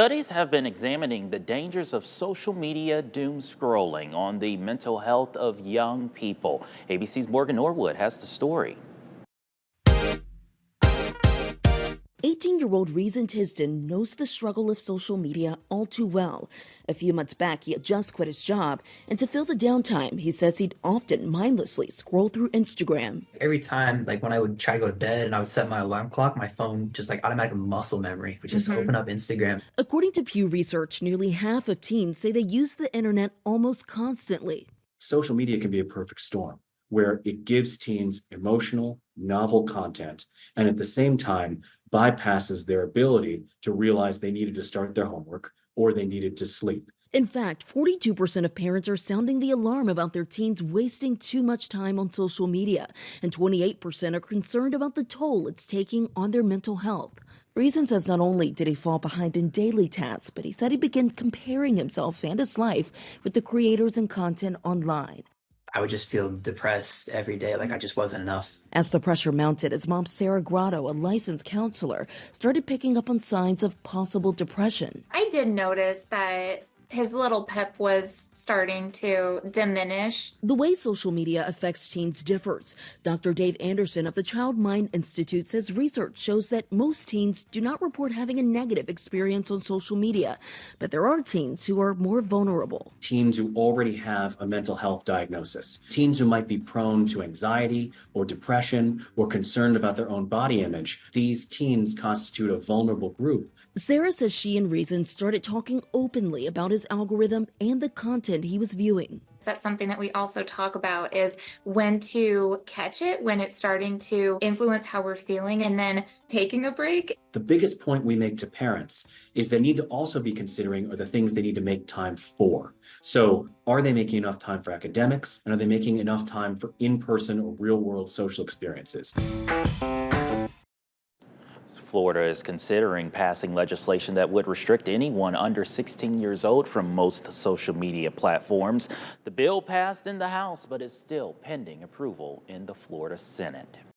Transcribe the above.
Studies have been examining the dangers of social media doom scrolling on the mental health of young people. ABC's Morgan Norwood has the story. 18-year-old Reason Tisden knows the struggle of social media all too well. A few months back, he had just quit his job, and to fill the downtime, he says he'd often mindlessly scroll through Instagram. Every time, like when I would try to go to bed and I would set my alarm clock, my phone just like automatic muscle memory would just open up Instagram. According to Pew Research, nearly half of teens say they use the internet almost constantly. Social media can be a perfect storm where it gives teens emotional, novel content and at the same time bypasses their ability to realize they needed to start their homework or they needed to sleep. In fact, 42% of parents are sounding the alarm about their teens wasting too much time on social media, and 28% are concerned about the toll it's taking on their mental health. Reason says not only did he fall behind in daily tasks, but he said he began comparing himself and his life with the creators and content online. I would just feel depressed every day, like I just wasn't enough. As the pressure mounted, his mom, Sarah Grotto, a licensed counselor, started picking up on signs of possible depression. I did notice that his little pep was starting to diminish. The way social media affects teens differs. Dr. Dave Anderson of the Child Mind Institute says research shows that most teens do not report having a negative experience on social media, but there are teens who are more vulnerable. Teens who already have a mental health diagnosis, teens who might be prone to anxiety or depression or concerned about their own body image, these teens constitute a vulnerable group. Sarah says she and Reason started talking openly about his algorithm and the content he was viewing. That's something that we also talk about is when to catch it, when it's starting to influence how we're feeling, and then taking a break. The biggest point we make to parents is they need to also be considering are the things they need to make time for. So are they making enough time for academics, and are they making enough time for in-person or real-world social experiences? Florida is considering passing legislation that would restrict anyone under 16 years old from most social media platforms. The bill passed in the House, but is still pending approval in the Florida Senate.